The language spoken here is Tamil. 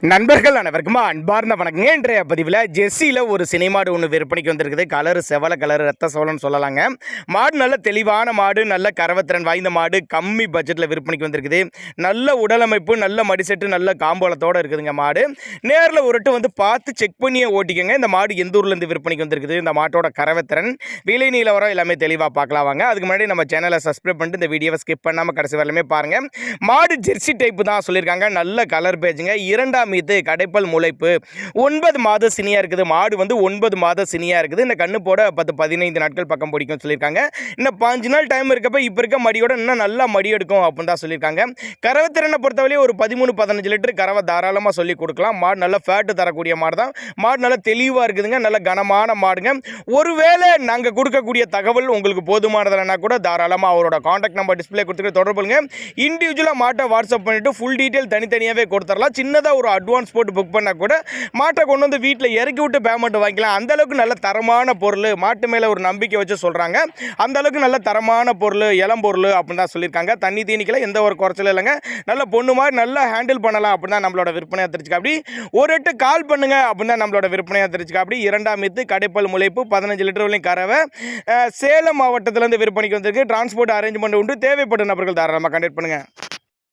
நண்பர்கள் அனைவருக்குமா அன்பார்ந்த வணக்கங்க. இன்றைய பதிவில் ஜெர்சியில் ஒரு சினை மாடு ஒன்று விற்பனைக்கு வந்திருக்குது. கலரு செவலை கலரு, ரத்த சோளம்னு சொல்லலாங்க. மாடு நல்ல தெளிவான மாடு, நல்ல கரவத்திறன் வாய்ந்த மாடு, கம்மி பட்ஜெட்டில் விற்பனைக்கு வந்திருக்குது. நல்ல உடலமைப்பு, நல்ல மடிசெட்டு, நல்ல காம்போலத்தோடு இருக்குதுங்க மாடு. நேரில் ஒருட்டு வந்து பார்த்து செக் பண்ணியே ஓட்டிக்கங்க. இந்த மாடு எந்த ஊர்லேருந்து விற்பனைக்கு வந்திருக்குது, இந்த மாட்டோட கரவத்திறன், விலை நிலவரம் எல்லாமே தெளிவாக பார்க்கலாம் வாங்க. அதுக்கு முன்னாடி நம்ம சேனலை சப்ஸ்கிரைப் பண்ணிட்டு இந்த வீடியோவை ஸ்கிப் பண்ணாமல் கடைசி வரலுமே பாருங்கள். மாடு ஜெர்சி டைப்பு தான் சொல்லியிருக்காங்க. நல்ல கலர் பேஜுங்க. இரண்டாம் மீது கடைப்பல் முளைப்பு 9 மாத சினியா இருக்குது. மாடு வந்து 9 மாத சினியா இருக்குது. இந்த கண்ணு போட 10-15 நாட்கள் பக்கம் பிடிக்கும் சொல்லியிருக்காங்க. இன்னும் 5 நாள் டைம் இருக்கப்ப இப்போ இருக்க மடியோட இன்னும் நல்லா மடி எடுக்கும் அப்படின்னு தான் சொல்லியிருக்காங்க. கறவைத்திறனை பொறுத்தவரையும் ஒரு 13-15 லிட்டர் கறவை தாராளமாக சொல்லி கொடுக்கலாம். மாடு நல்ல ஃபேட்டு தரக்கூடிய மாடு தான். மாடு நல்லா தெளிவாக இருக்குதுங்க. நல்ல கனமான மாடுங்க. ஒருவேளை நாங்கள் கொடுக்கக்கூடிய தகவல் உங்களுக்கு போதுமானதுனா கூட தாராளமாக அவரோட காண்டாக்ட் நம்பர் டிஸ்பிளே கொடுத்துட்டு தொடர்புங்க. இண்டிவிஜுவலாக மாட்டை வாட்ஸ்அப் பண்ணிவிட்டு ஃபுல் டீட்டெயில் தனித்தனியாகவே கொடுத்துடலாம். சின்னதாக ஒரு அட்வான்ஸ் போட்டு புக் பண்ணால் கூட மாட்டை கொண்டு வந்து வீட்டில் இறக்கி விட்டு பேமெண்ட் வாங்கிக்கலாம். அந்தளவுக்கு நல்ல தரமான பொருள், மாட்டு மேலே ஒரு நம்பிக்கை வச்சு சொல்கிறாங்க. அந்தளவுக்கு நல்ல தரமான பொருள், இளம் பொருள் அப்படின்னு தான் சொல்லியிருக்காங்க. தண்ணி தீனிக்கல எந்த ஒரு குறைச்சலும் இல்லைங்க. நல்ல பொண்ணு மாதிரி நல்லா ஹேண்டில் பண்ணலாம் அப்படின்னு தான் நம்மளோட விற்பனையாக தெரிஞ்சுக்க. அப்படி ஒரு 8 கால் பண்ணுங்க அப்படின்னு தான் நம்மளோட விற்பனையாக தெரிஞ்சுக்க. அப்படி இரண்டாம் மீத்து கடைப்பல் முளைப்பு 15 லிட்டர் வரையும் கறவை சேலம் மாவட்டத்திலேருந்து விற்பனைக்கு வந்திருக்கு. டிரான்ஸ்போர்ட் அரேஞ்ச்மெண்ட் உண்டு. தேவைப்படும் நபர்கள் தாராளமாக கான்டாக்ட் பண்ணுங்கள்.